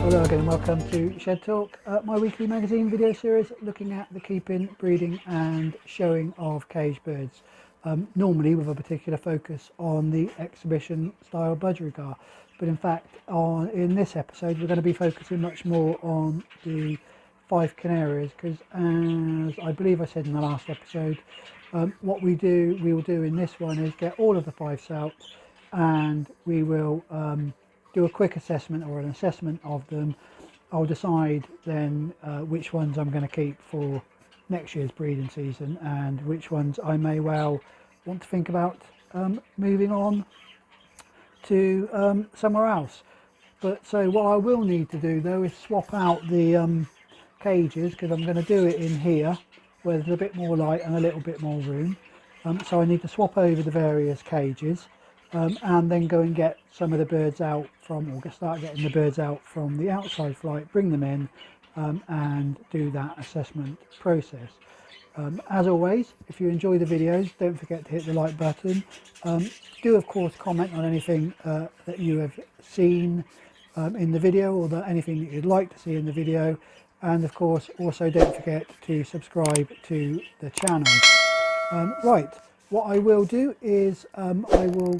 Hello again and welcome to Shed Talk, my weekly magazine video series looking at the keeping, breeding and showing of caged birds, normally with a particular focus on the exhibition style budgerigar, but in fact in this episode we're going to be focusing much more on the Fife Canaries, because as I believe I said in the last episode, what we will do in this one is get all of the Fifes out and we will do a quick assessment or an assessment of them. I'll decide then which ones I'm going to keep for next year's breeding season and which ones I may well want to think about moving on to somewhere else. But so what I will need to do though is swap out the cages, because I'm going to do it in here where there's a bit more light and a little bit more room. So I need to swap over the various cages. And then go and get some of the birds out from, or start getting the birds out from the outside flight, bring them in and do that assessment process. As always, if you enjoy the videos, don't forget to hit the like button. Do of course comment on anything that you have seen in the video, or anything that you'd like to see in the video, and of course also don't forget to subscribe to the channel. Right, what I will do is I will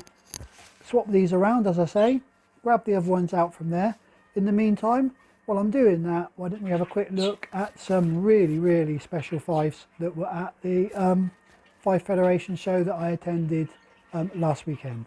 swap these around, as I say, grab the other ones out from there. In the meantime, while I'm doing that, why don't we have a quick look at some really special Fifes that were at the Fife Federation show that I attended last weekend.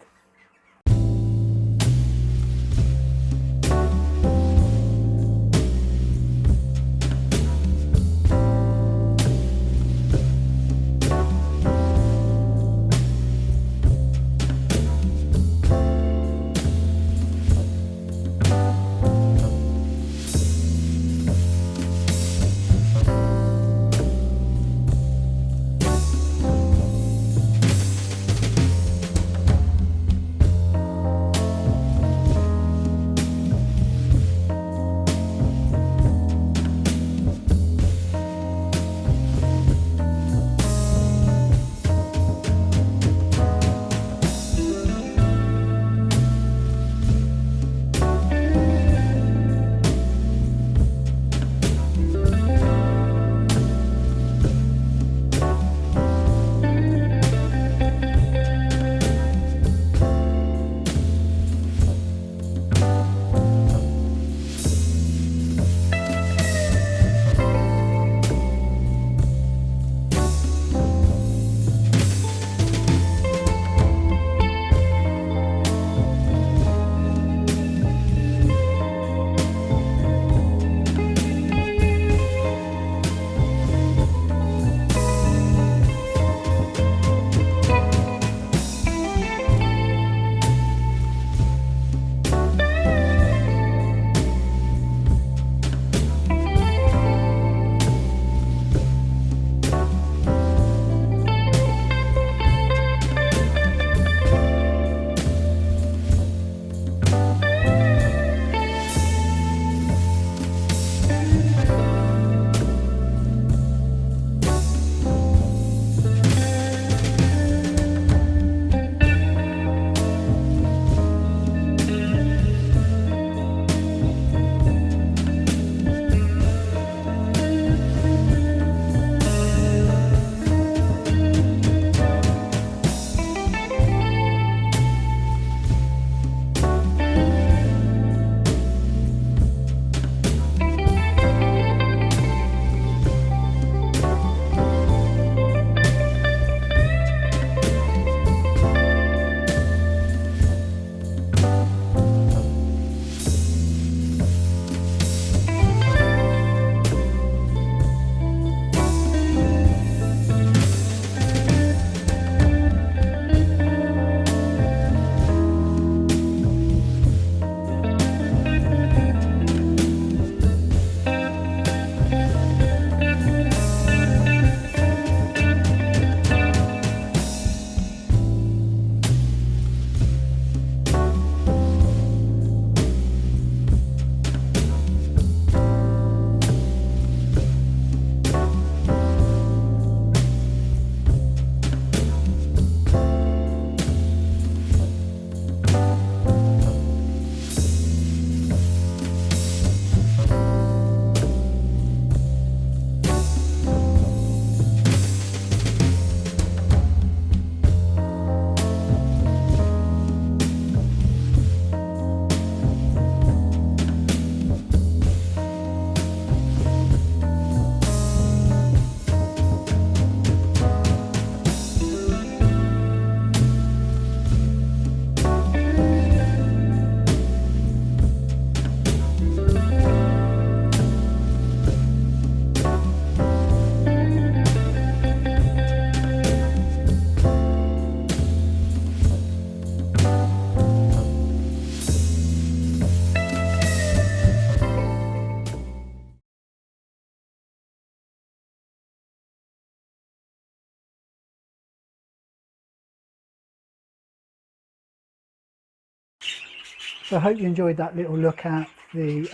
So I hope you enjoyed that little look at the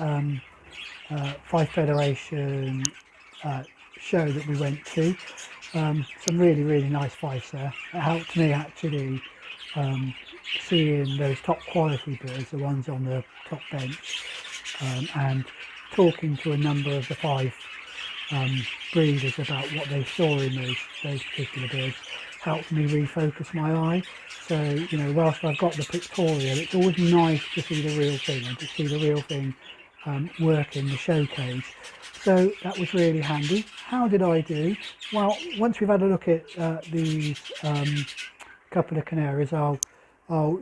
Fife Federation show that we went to. Some really nice Fifes there. It helped me actually seeing those top quality birds, the ones on the top bench, and talking to a number of the Fife breeders about what they saw in those particular birds helped me refocus my eye. So, you know, whilst I've got the pictorial, it's always nice to see the real thing and to see the real thing work in the show cage. So that was really handy. How did I do? Well, once we've had a look at these couple of canaries, I'll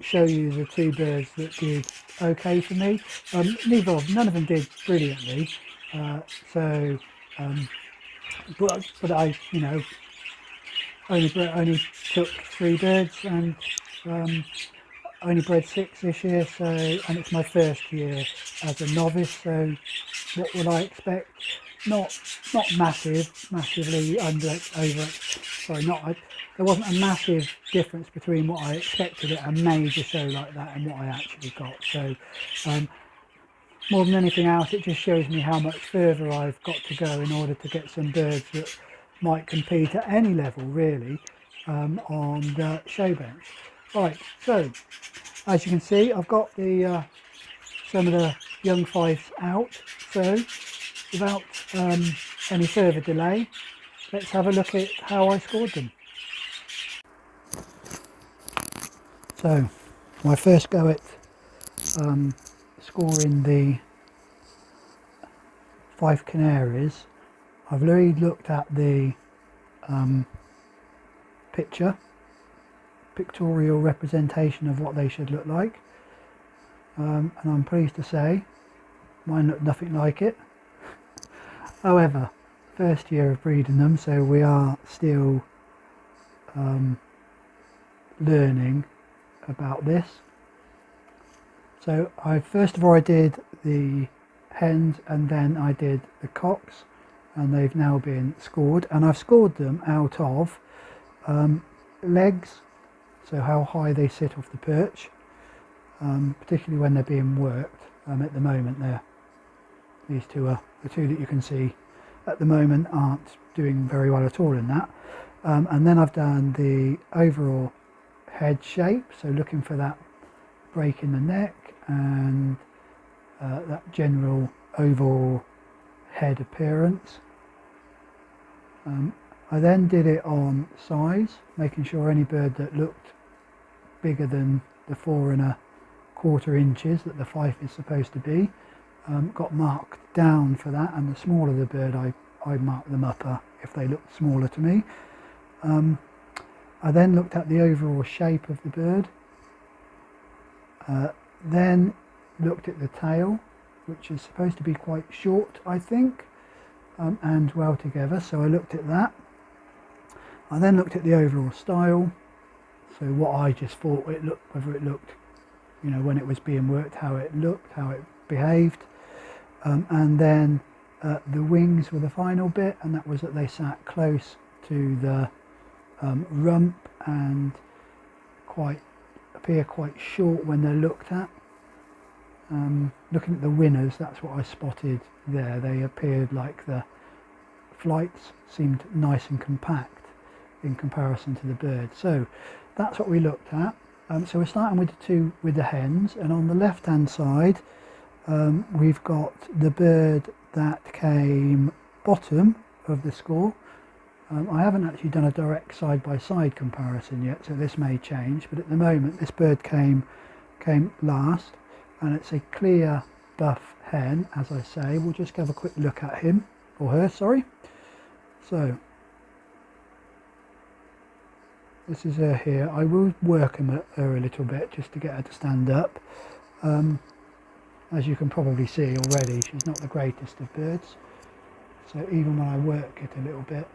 show you the two birds that did okay for me. None of them did brilliantly. But I, you know, only took 3 birds and only bred 6 this year. So, and it's my first year as a novice. So, what would I expect? Not massively there wasn't a massive difference between what I expected at a major show like that and what I actually got. So more than anything else, it just shows me how much further I've got to go in order to get some birds that might compete at any level really on the show bench. Right, so as you can see, I've got the some of the young Fifes out. So without any further delay, let's have a look at how I scored them. So my first go at scoring the Fife Canaries, I've already looked at the pictorial representation of what they should look like, and I'm pleased to say mine look nothing like it. However, first year of breeding them, so we are still learning about this. So first of all I did the hens and then I did the cocks, and they've now been scored, and I've scored them out of legs, so how high they sit off the perch, particularly when they're being worked. At the moment these two are the two that you can see at the moment aren't doing very well at all in that. And then I've done the overall head shape, so looking for that break in the neck and that general oval head appearance. I then did it on size, making sure any bird that looked bigger than the 4¼ inches that the Fife is supposed to be got marked down for that, and the smaller the bird I marked them up if they looked smaller to me. I then looked at the overall shape of the bird, then looked at the tail, which is supposed to be quite short I think, and well together, so I looked at that. I then looked at the overall style, so what I just thought it looked, whether it looked, you know, when it was being worked, how it looked, how it behaved, and then the wings were the final bit, and that was that they sat close to the rump and appear quite short when they're looked at. Looking at the winners, that's what I spotted there. They appeared like the flights seemed nice and compact in comparison to the bird. So that's what we looked at. So we're starting with the hens, and on the left hand side we've got the bird that came bottom of the score. I haven't actually done a direct side-by-side comparison yet, so this may change, but at the moment this bird came last, and it's a clear buff hen, as I say. We'll just have a quick look at him, or her, sorry. So this is her here. I will work her a little bit just to get her to stand up. As you can probably see already, she's not the greatest of birds, so even when I work it a little bit,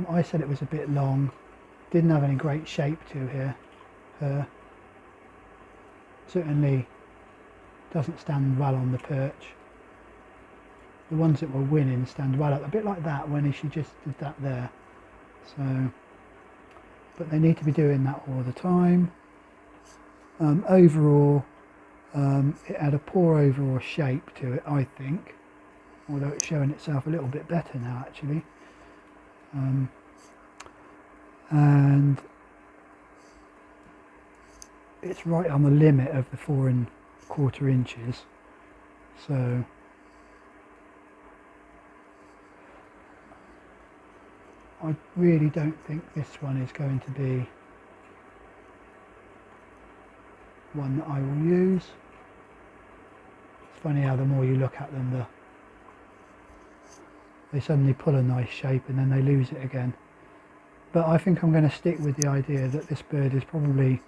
I said it was a bit long, didn't have any great shape to her. Certainly doesn't stand well on the perch. The ones that were winning stand well up, a bit like that when she just did that there. So but they need to be doing that all the time. Overall, it had a poor overall shape to it, I think, although it's showing itself a little bit better now actually. And it's right on the limit of the 4¼ inches, so I really don't think this one is going to be one that I will use. It's funny how the more you look at them, they suddenly pull a nice shape and then they lose it again. But I think I'm going to stick with the idea that this bird is probably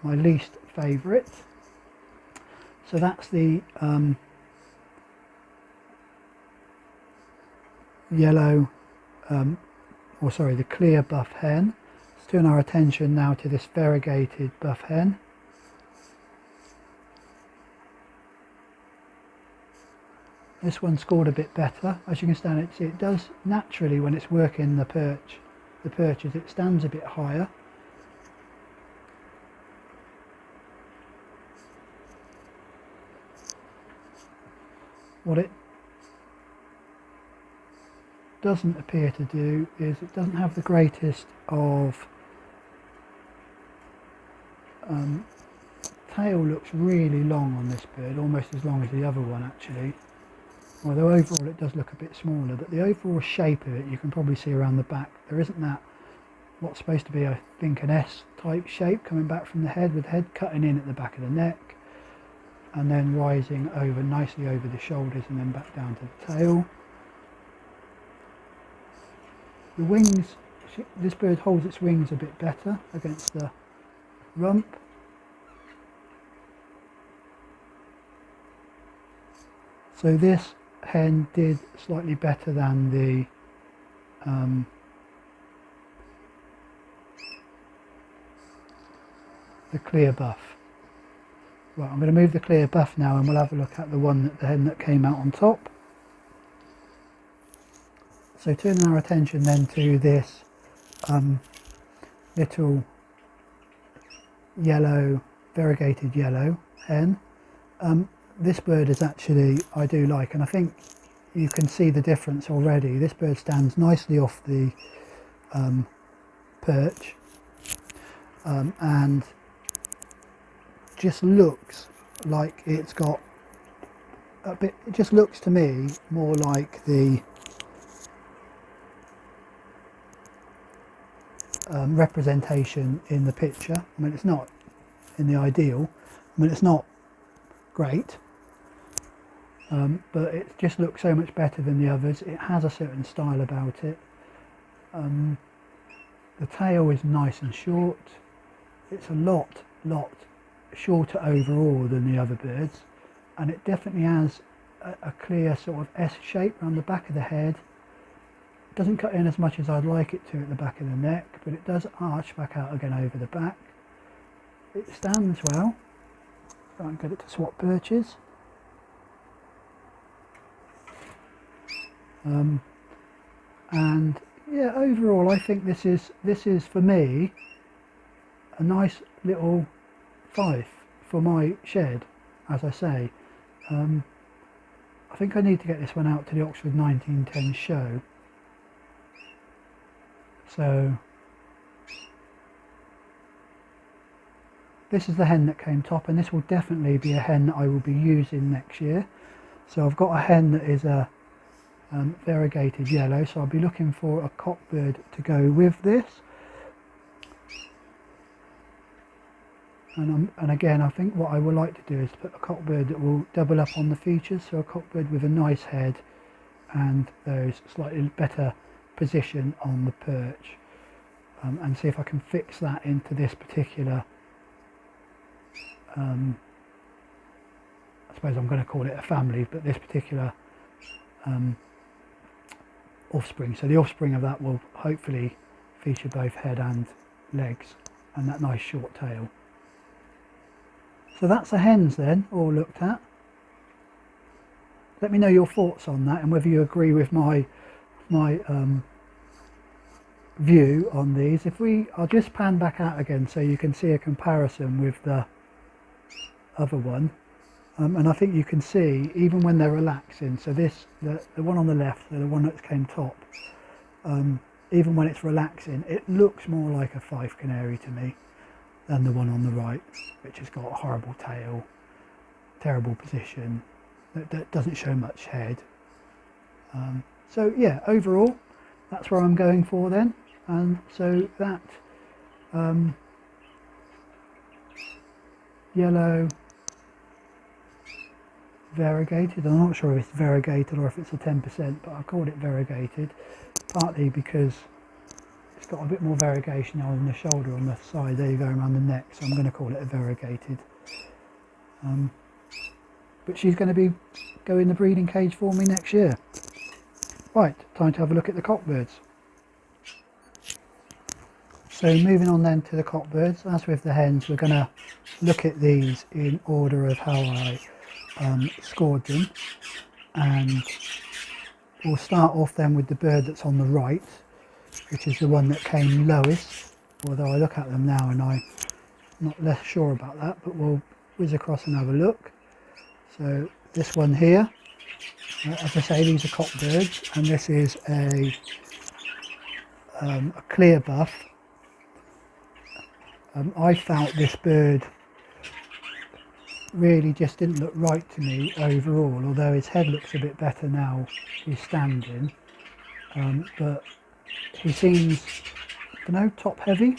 my least favourite. So that's the yellow, the clear buff hen. Let's turn our attention now to this variegated buff hen. This one scored a bit better. As you can see, it does naturally when it's working the perches, it stands a bit higher. What it doesn't appear to do is it doesn't have the greatest of tail. Looks really long on this bird, almost as long as the other one actually. Although overall it does look a bit smaller, but the overall shape of it you can probably see around the back. There isn't that what's supposed to be, I think, an S type shape coming back from the head, with the head cutting in at the back of the neck and then rising over nicely over the shoulders and then back down to the tail. The wings, this bird holds its wings a bit better against the rump. So this hen did slightly better than the clear buff. Right, I'm going to move the clear buff now and we'll have a look at the hen that came out on top. So turning our attention then to this little yellow, variegated yellow hen. This bird is actually, I do like, and I think you can see the difference already. This bird stands nicely off the perch and just looks like it's got a bit, it just looks to me more like the representation in the picture. I mean, it's not in the ideal, I mean, it's not great, but it just looks so much better than the others. It has a certain style about it. The tail is nice and short. It's a lot shorter overall than the other birds, and it definitely has a clear sort of S shape around the back of the head. It doesn't cut in as much as I'd like it to at the back of the neck, but it does arch back out again over the back. It stands well. Try and get it to swap perches. And yeah, overall I think this is for me a nice little Fife for my shed. As I say, I think I need to get this one out to the Oxford 1910 show. So this is the hen that came top, and this will definitely be a hen that I will be using next year. So I've got a hen that is a variegated yellow, so I'll be looking for a cockbird to go with this. And again, I think what I would like to do is put a cockbird that will double up on the features, so a cockbird with a nice head and those slightly better position on the perch, and see if I can fix that into this particular, I suppose I'm going to call it a family, but this particular offspring. So the offspring of that will hopefully feature both head and legs and that nice short tail. So that's the hens then, all looked at. Let me know your thoughts on that and whether you agree with my view on these. I'll just pan back out again so you can see a comparison with the other one. And I think you can see even when they're relaxing, so the one on the left, the one that came top, even when it's relaxing, it looks more like a Fife Canary to me than the one on the right, which has got a horrible tail, terrible position, that doesn't show much head. So yeah, overall that's where I'm going for then. And so that yellow variegated, I'm not sure if it's variegated or if it's a 10%, but I called it variegated partly because it's got a bit more variegation on the shoulder, on the side there you go, around the neck, so I'm going to call it a variegated. But she's going to go in the breeding cage for me next year. Right, time to have a look at the cockbirds. So moving on then to the cockbirds, as with the hens, we're going to look at these in order of how I scored them, and we'll start off then with the bird that's on the right, which is the one that came lowest, although I look at them now and I'm not less sure about that, but we'll whiz across and have a look. So this one here, as I say, these are cockbirds, and this is a clear buff. I felt this bird really just didn't look right to me overall, although his head looks a bit better now he's standing, but he seems, I don't know, top heavy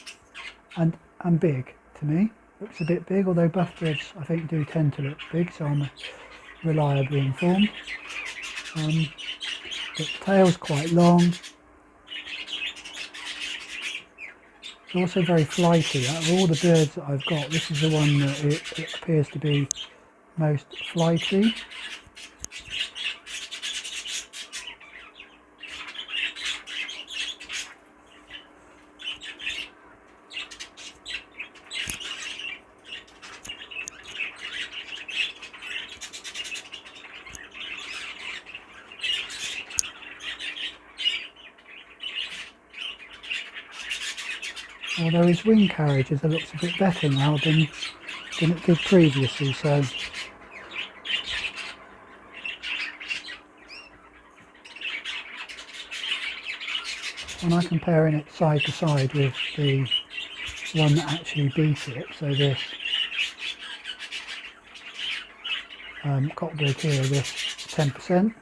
and big to me. Looks a bit big, although buff birds I think do tend to look big, so I'm reliably informed. But the tail's quite long. It's also very flighty. Out of all the birds that I've got, this is the one that it appears to be most flighty. Although his wing carriage looks a bit better now than it did previously, so when I'm comparing it side to side with the one that actually beat it, so this cockbird here, this 10%,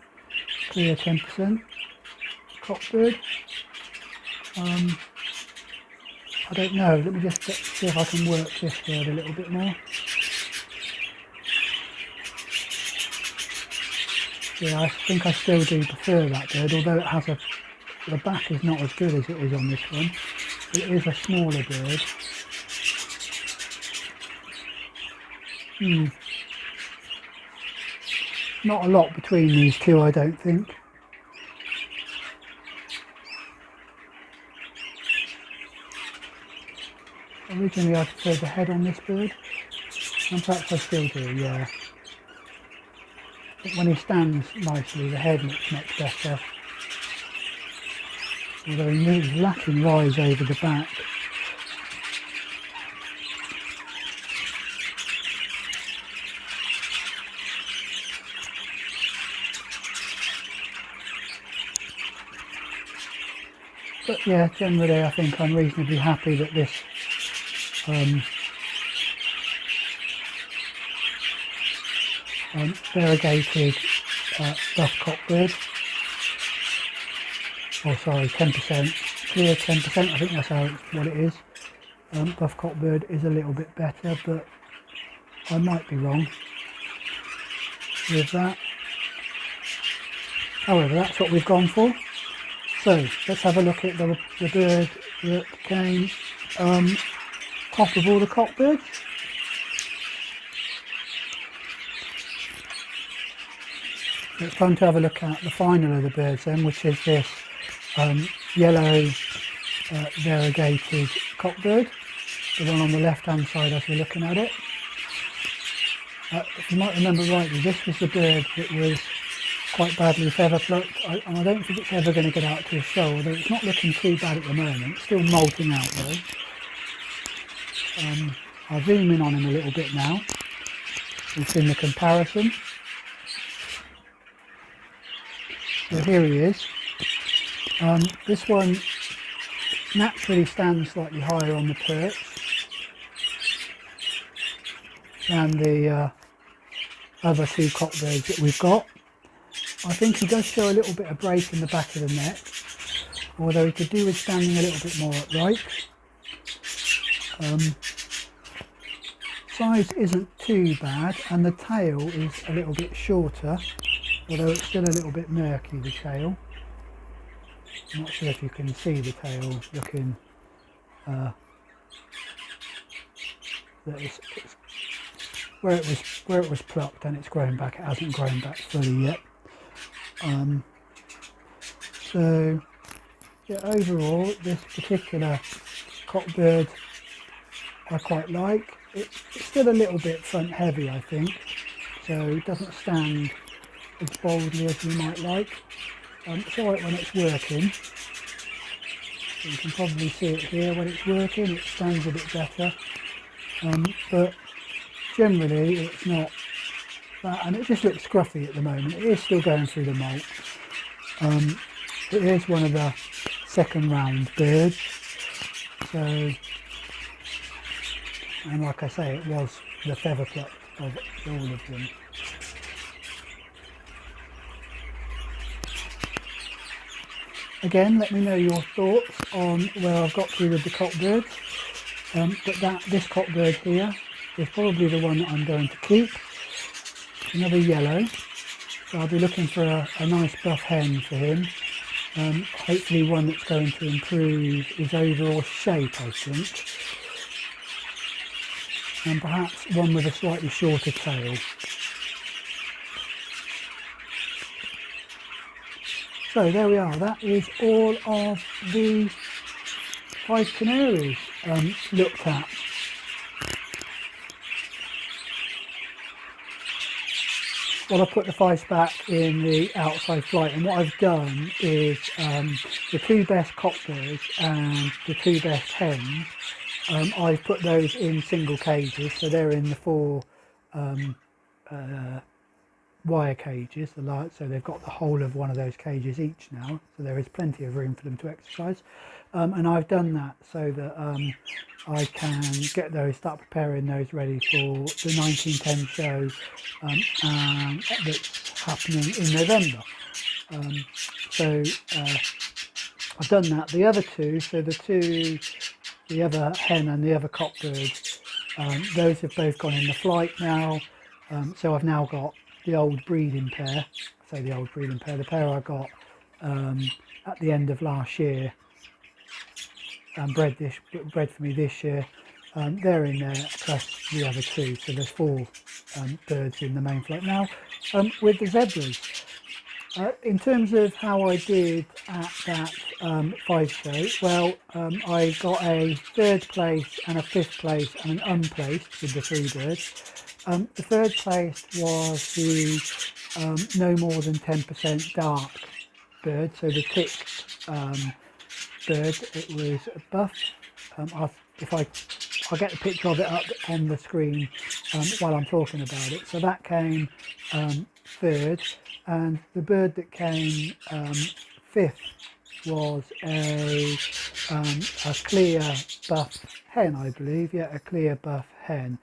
clear 10% cockbird, I don't know, let me just see if I can work this bird a little bit more. Yeah, I think I still do prefer that bird, although it has the back is not as good as it is on this one. It is a smaller bird. Not a lot between these two, I don't think. Originally I preferred the head on this bird, and perhaps I still do, yeah. But when he stands nicely, the head looks much better. Although he's lacking rise over the back. But yeah, generally I think I'm reasonably happy that this variegated buff cockbird, oh sorry, 10%, clear 10%, I think that's what it is. Buff cockbird is a little bit better, but I might be wrong with that. However, that's what we've gone for. So let's have a look at the bird that came top of all the cockbirds. It's time to have a look at the final of the birds then, which is this yellow variegated cockbird, the one on the left hand side as we're looking at it. If you might remember rightly, this was the bird that was quite badly feather plucked, and I don't think it's ever going to get out to a show, although it's not looking too bad at the moment. It's still molting out though. I'll zoom in on him a little bit now. We've seen the comparison. So here he is. This one naturally stands slightly higher on the perch than the other two cockbirds that we've got. I think he does show a little bit of break in the back of the neck, although he could do with standing a little bit more upright. Size isn't too bad, and the tail is a little bit shorter, although it's still a little bit murky, the tail. I'm not sure if you can see the tail looking that it's where it was plucked and it's grown back. It hasn't grown back fully yet. So yeah, overall this particular cockbird I quite like. It's still a little bit front heavy, I think, so it doesn't stand as boldly as you might like. It's alright when it's working. You can probably see it here. When it's working it stands a bit better, but generally it's not that, and it just looks scruffy at the moment. It is still going through the molt. It is one of the second round birds, so, and like I say, it was the feather pluck of all of them. Again, let me know your thoughts on where I've got to with the cockbirds, but this cockbird here is probably the one that I'm going to keep. Another yellow, so I'll be looking for a nice buff hen for him. Hopefully one that's going to improve his overall shape, I think, and perhaps one with a slightly shorter tail. So there we are, that is all of the Fife Canaries looked at. Well, I've put the Fifes back in the outside flight, and what I've done is the two best cockbirds and the two best hens, I've put those in single cages, so they're in the 4 wire cages, so they've got the whole of one of those cages each now, so there is plenty of room for them to exercise. And I've done that so that I can get those, start preparing those ready for the 1910 show that's happening in November. So I've done that. The other two, so the other hen and the other cockbirds, those have both gone in the flight now. So I've now got the old breeding pair. I say the old breeding pair, the pair I got at the end of last year and bred for me this year. They're in there, plus the other two, so there's 4 birds in the main flight now. With the zebras, in terms of how I did at that Fife show, well, I got a 3rd place and a 5th place and an unplaced with the 3 birds. The 3rd place was the no more than 10% dark bird, so the ticked bird. It was a buff. I'll get the picture of it up on the screen while I'm talking about it. So that came 3rd, and the bird that came 5th was a clear buff hen, I believe. Yeah, a clear buff hen.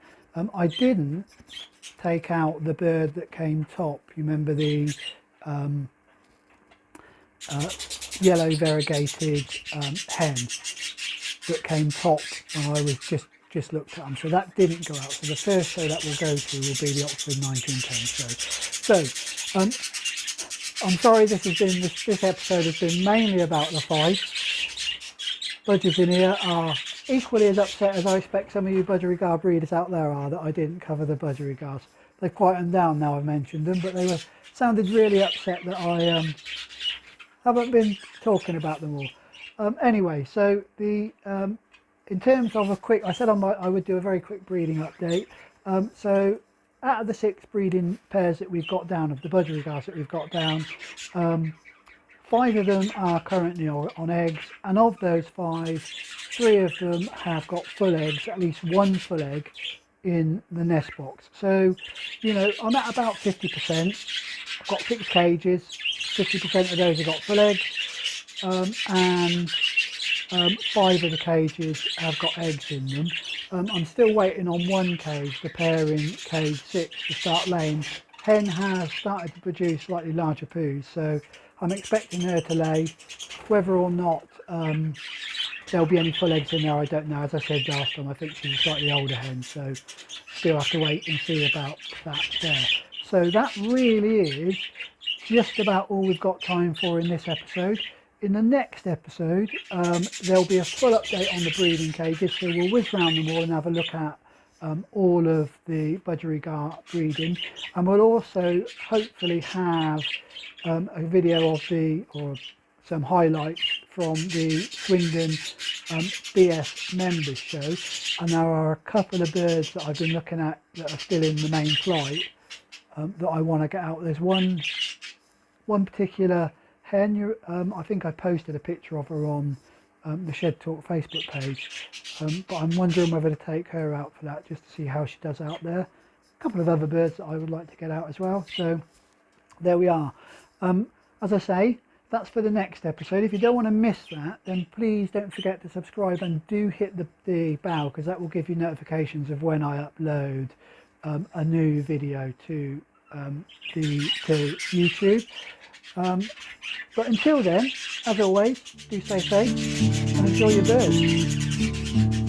I didn't take out the bird that came top. You remember the yellow variegated hen that came top when I was just looked at them. So that didn't go out. So the first show that will go to will be the Oxford 1910 show. So I'm sorry, this episode has been mainly about the Fifes. Budgers in here are equally as upset as I expect some of you budgerigar breeders out there are that I didn't cover the budgerigars. They've quietened down now I've mentioned them, but they sounded really upset that I haven't been talking about them all. Anyway, so in terms of I said I would do a very quick breeding update. So out of the 6 breeding pairs that we've got down, of the budgerigars that we've got down, 5 of them are currently on eggs, and of those 5, 3 of them have got full eggs, at least one full egg in the nest box. So, you know, I'm at about 50%. I've got 6 cages, 50% of those have got full eggs, and 5 of the cages have got eggs in them. I'm still waiting on one cage, the pair in cage 6, to start laying. Hen has started to produce slightly larger poos, so I'm expecting her to lay. Whether or not there'll be any full eggs in there, I don't know. As I said last time, I think she's a slightly older hen, so still have to wait and see about that there. So that really is just about all we've got time for in this episode. In the next episode, there'll be a full update on the breeding cages, so we'll whiz round them all and have a look at all of the budgerigar breeding, and we'll also hopefully have a video of or some highlights from the Swindon BS members show. And there are a couple of birds that I've been looking at that are still in the main flight that I want to get out. There's one particular hen, I think I posted a picture of her on the Shed Talk Facebook page, but I'm wondering whether to take her out for that, just to see how she does out there. A couple of other birds that I would like to get out as well. So there we are. As I say, that's for the next episode. If you don't want to miss that, then please don't forget to subscribe and do hit the bell, because that will give you notifications of when I upload a new video to YouTube. But until then, as always, do stay safe and enjoy your birds.